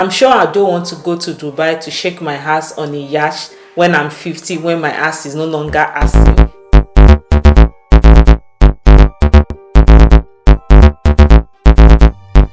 I'm sure I don't want to go to Dubai to shake my ass on a yacht when I'm 50, when my ass is no longer assing.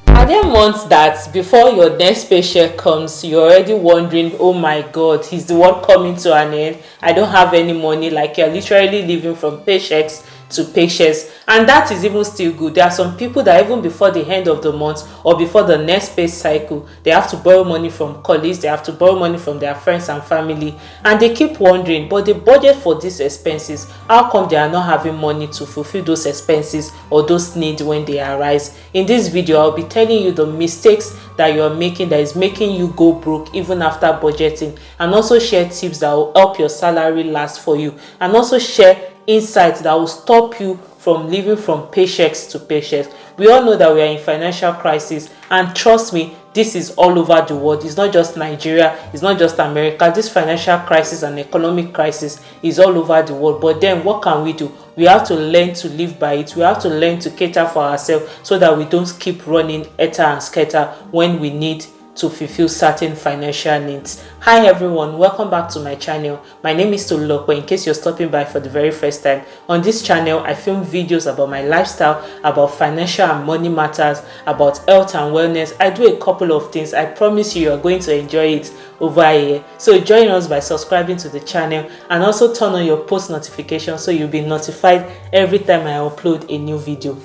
Are there months that before your next paycheck comes, you're already wondering, oh my god, is the world coming to an end? I don't have any money. Like, you're literally living from paychecks to paychecks, and that is even still good. There are some people that even before the end of the month or before the next pay cycle, they have to borrow money from colleagues, they have to borrow money from their friends and family, and they keep wondering, but they budget for these expenses, how come they are not having money to fulfill those expenses or those needs when they arise? In this video, I'll be telling you the mistakes that you are making that is making you go broke even after budgeting, and also share tips that will help your salary last for you, and also share insights that will stop you from living from paychecks to paychecks. We all know that we are in financial crisis, and trust me, this is all over the world. It's not just Nigeria, it's not just America. This financial crisis and economic crisis is all over the world. But then what can we do? We have to learn to live by it. We have to learn to cater for ourselves so that we don't keep running etta and scatter when we need to fulfill certain financial needs. Hi everyone, welcome back to my channel. My name is Tolulokwe. In case you're stopping by for the very first time, on this channel I film videos about my lifestyle, about financial and money matters, about health and wellness. I do a couple of things. I promise you are going to enjoy it over here. So join us by subscribing to the channel, and also turn on your post notifications so you'll be notified every time I upload a new video.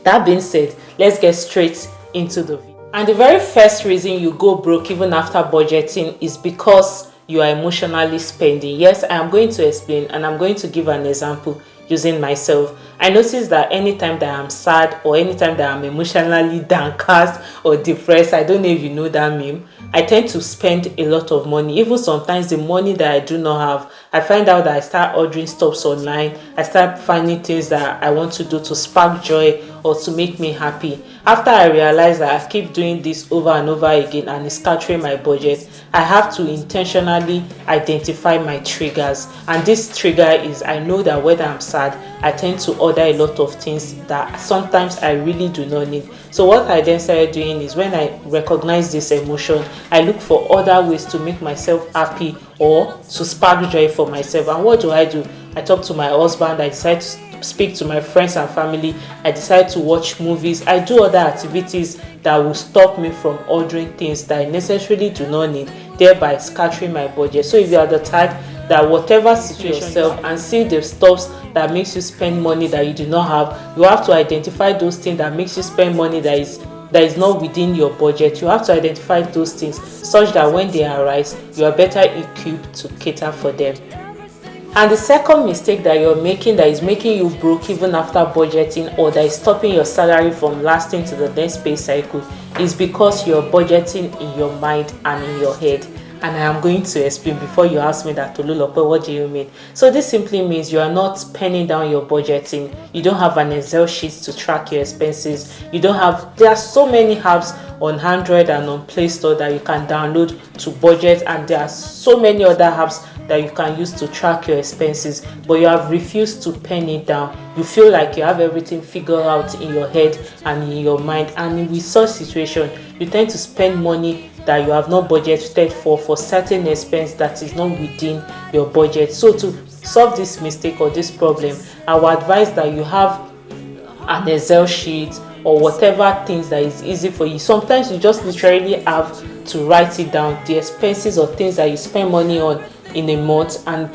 That being said, let's get straight into the video. And the very first reason you go broke even after budgeting is because you are emotionally spending. Yes, I am going to explain, and I'm going to give an example using myself. I notice that anytime that I'm sad or anytime that I'm emotionally downcast or depressed, I don't know if you know that meme, I tend to spend a lot of money. Even sometimes the money that I do not have, I find out that I start ordering stuff online. I start finding things that I want to do to spark joy or to make me happy. After I realize that I keep doing this over and over again and it's scattering my budget, I have to intentionally identify my triggers. And this trigger is, I know that when I'm sad, I tend to order a lot of things that sometimes I really do not need. So what I then started doing is, when I recognize this emotion, I look for other ways to make myself happy or to spark joy for myself. And what do? I talk to my husband. I decide to speak to my friends and family. I decide to watch movies. I do other activities that will stop me from ordering things that I necessarily do not need, thereby scattering my budget. So if you are the type that whatever situation yourself and see the stuffs that makes you spend money that you do not have, you have to identify those things that makes you spend money that is not within your budget. You have to identify those things such that when they arise, you are better equipped to cater for them. And the second mistake that you're making that is making you broke even after budgeting, or that is stopping your salary from lasting to the next pay cycle, is because you're budgeting in your mind and in your head. And I am going to explain before you ask me that, Tolulope, what do you mean? So this simply means you are not penning down your budgeting. You don't have an Excel sheet to track your expenses. There are so many apps on Android and on Play Store that you can download to budget, and there are so many other apps that you can use to track your expenses, but you have refused to pen it down. You feel like you have everything figured out in your head and in your mind, and with such situation, you tend to spend money that you have not budgeted for certain expense that is not within your budget. So to solve this mistake or this problem, I would advise that you have an Excel sheet or whatever things that is easy for you. Sometimes you just literally have to write it down, the expenses or things that you spend money on in a month, and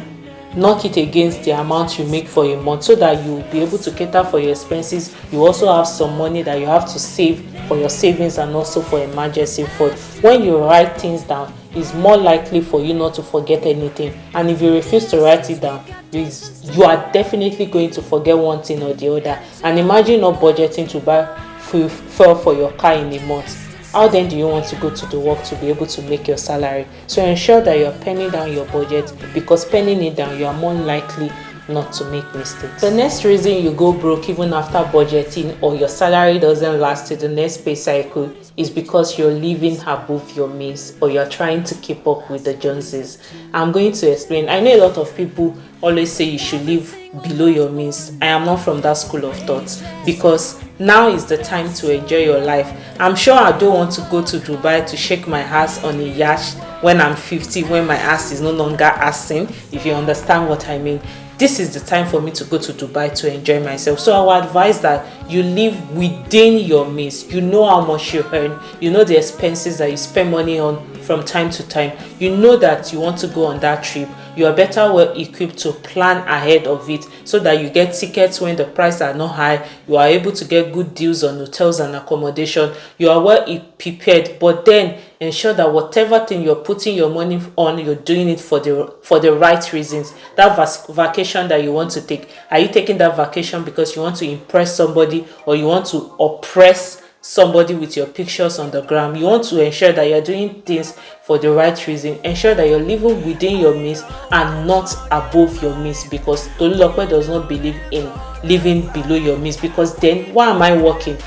knock it against the amount you make for a month, so that you will be able to cater for your expenses. You also have some money that you have to save for your savings and also for emergency fund. When you write things down, it's more likely for you not to forget anything. And if you refuse to write it down, you are definitely going to forget one thing or the other. And imagine not budgeting to buy fuel for your car in a month. How then do you want to go to the work to be able to make your salary? So ensure that you're penning down your budget, because penning it down, you are more likely not to make mistakes. The next reason you go broke even after budgeting, or your salary doesn't last to the next pay cycle, is because you're living above your means, or you're trying to keep up with the Joneses. I'm going to explain. I know a lot of people always say you should live below your means. I am not from that school of thought, because now is the time to enjoy your life. I'm sure I don't want to go to Dubai to shake my ass on a yacht when I'm 50, when my ass is no longer assing, if you understand what I mean. This is the time for me to go to Dubai to enjoy myself. So I would advise that you live within your means. You know how much you earn. You know the expenses that you spend money on from time to time. You know that you want to go on that trip. You are better well equipped to plan ahead of it, so that you get tickets when the prices are not high. You are able to get good deals on hotels and accommodation. You are well prepared, but then ensure that whatever thing you're putting your money on, you're doing it for the right reasons. That vacation that you want to take, are you taking that vacation because you want to impress somebody, or you want to oppress somebody with your pictures on the gram? You want to ensure that you're doing things for the right reason. Ensure that you're living within your means and not above your means, because Tolulope does not believe in living below your means. Because then why am I working?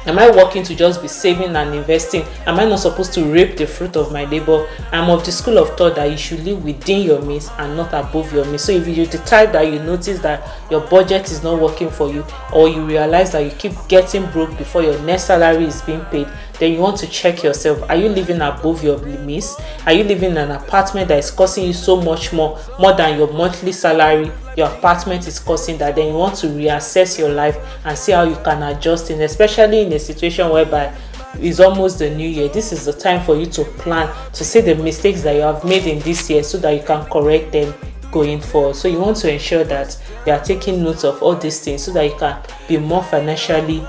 Am I working to just be saving and investing? Am I not supposed to reap the fruit of my labor? I'm of the school of thought that you should live within your means and not above your means. So if you're the type that you notice that your budget is not working for you, or you realize that you keep getting broke before your next salary is being paid, then you want to check yourself. Are you living above your means? Are you living in an apartment that is costing you so much more than your monthly salary your apartment is costing, that then you want to reassess your life and see how you can adjust in, especially in a situation whereby it's almost the new year. This is the time for you to plan, to see the mistakes that you have made in this year, so that you can correct them going forward. So you want to ensure that you are taking notes of all these things, so that you can be more financially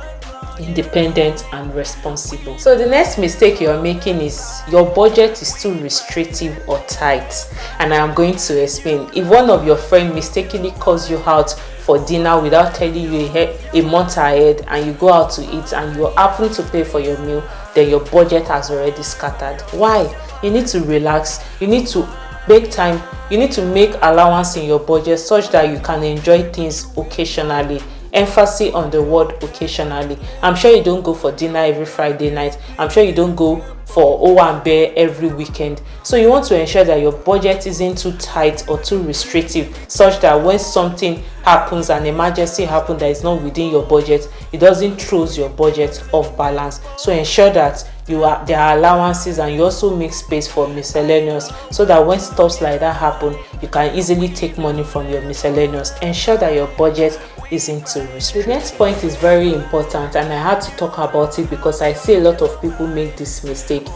independent and responsible. So the next mistake you're making is your budget is too restrictive or tight, and I am going to explain. If one of your friends mistakenly calls you out for dinner without telling you a month ahead, and you go out to eat and you happen to pay for your meal, then your budget has already scattered. Why? You need to relax. You need to make time. You need to make allowance in your budget such that you can enjoy things occasionally. Emphasis on the word occasionally. I'm sure you don't go for dinner every Friday night. I'm sure you don't go for Owambe every weekend. So you want to ensure that your budget isn't too tight or too restrictive, such that when something happens, an emergency happens that is not within your budget, it doesn't throw your budget off balance. So ensure that there are allowances, and you also make space for miscellaneous, so that when stuff like that happen, you can easily take money from your miscellaneous. Ensure that your budget isn't too restrictive. The next point is very important, and I had to talk about it because I see a lot of people make this mistake.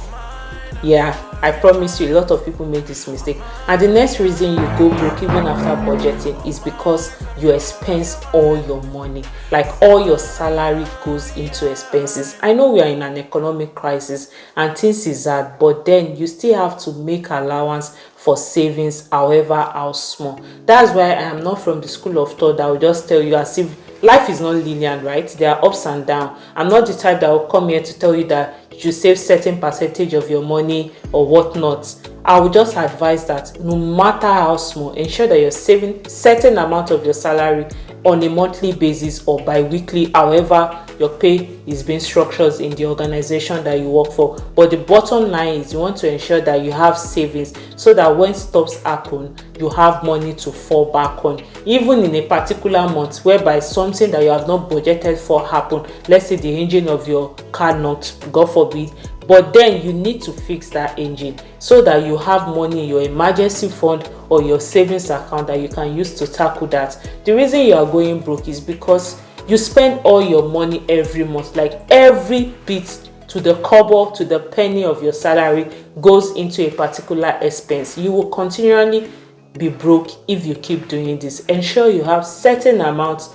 Yeah, I promise you, a lot of people make this mistake. And the next reason you go broke even after budgeting is because you expense all your money. Like all your salary goes into expenses. I know we are in an economic crisis and things is hard, but then you still have to make allowance for savings, however how small. That's why I am not from the school of thought that will just tell you as if life is not linear, right? There are ups and downs. I'm not the type that will come here to tell you that you save certain percentage of your money or whatnot. I would just advise that no matter how small, ensure that you're saving certain amount of your salary on a monthly basis or bi-weekly, however your pay is being structured in the organization that you work for. But the bottom line is you want to ensure that you have savings, so that when stops happen, you have money to fall back on. Even in a particular month whereby something that you have not budgeted for happen, let's say the engine of your car knocked, God forbid, but then you need to fix that engine, so that you have money in your emergency fund or your savings account that you can use to tackle that. The reason you are going broke is because you spend all your money every month. Like every bit, to the kobo, to the penny of your salary goes into a particular expense. You will continually be broke if you keep doing this. Ensure you have certain amounts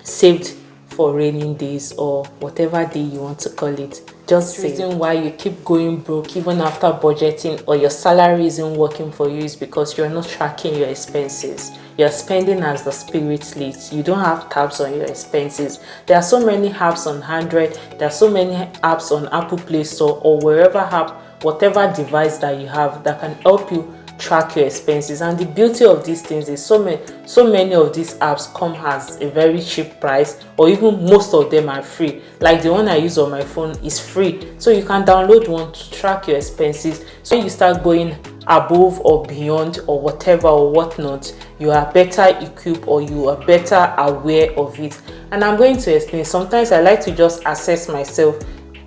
saved for raining days, or whatever day you want to call it. Just the reason why you keep going broke even after budgeting, or your salary isn't working for you, is because you're not tracking your expenses. You're spending as the spirit leads. You don't have tabs on your expenses. There are so many apps on Android. There are so many apps on Apple Play Store or wherever app, whatever device that you have that can help you track your expenses. And the beauty of these things is so many of these apps come as a very cheap price, or even most of them are free. Like the one I use on my phone is free, so you can download one to track your expenses. So when you start going above or beyond or whatever or whatnot, you are better equipped, or you are better aware of it. And I'm going to explain. Sometimes I like to just assess myself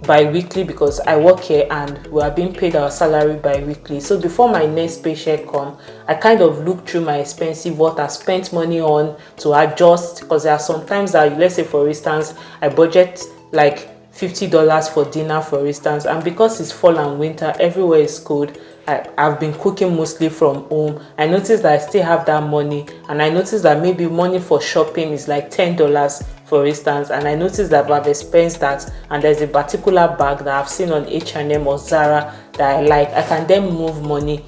bi-weekly, because I work here and we are being paid our salary bi-weekly. So before my next paycheck come, I kind of look through my expenses, what I spent money on, to adjust, because there are sometimes that, let's say for instance, I budget like $50 for dinner for instance, and because it's fall and winter, everywhere is cold, I've been cooking mostly from home. I noticed that I still have that money, and I noticed that maybe money for shopping is like $10 for instance, and I noticed that I've expensed that, and there's a particular bag that I've seen on H&M or Zara that I like. I can then move money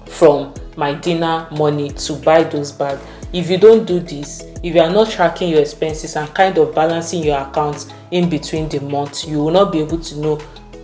from my dinner money to buy those bags. If you don't do this, if you are not tracking your expenses and kind of balancing your accounts in between the months, you will not be able to know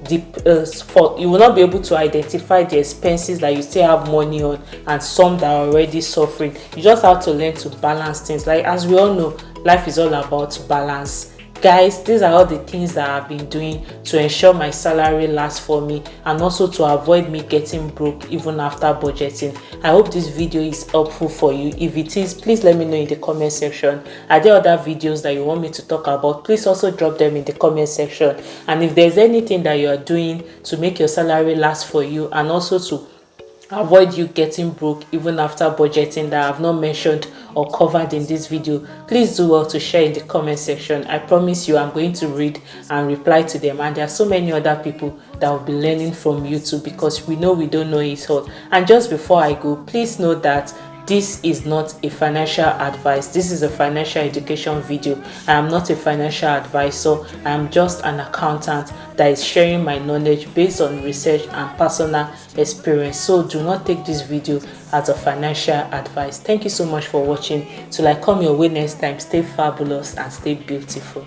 you will not be able to identify the expenses that you still have money on and some that are already suffering. You just have to learn to balance things. Like, as we all know, life is all about balance. Guys, these are all the things that I've been doing to ensure my salary lasts for me, and also to avoid me getting broke even after budgeting. I hope this video is helpful for you. If it is, please let me know in the comment section. Are there other videos that you want me to talk about? Please also drop them in the comment section. And if there's anything that you are doing to make your salary last for you, and also to avoid you getting broke even after budgeting, that I've not mentioned or covered in this video, please do well to share in the comment section. I promise you I'm going to read and reply to them, and there are so many other people that will be learning from you too, because we know we don't know it all. And just before I go, please note that this is not a financial advice. This is a financial education video. I am not a financial advisor. I am just an accountant that is sharing my knowledge based on research and personal experience. So do not take this video as a financial advice. Thank you so much for watching. Till I come your way next time, stay fabulous and stay beautiful.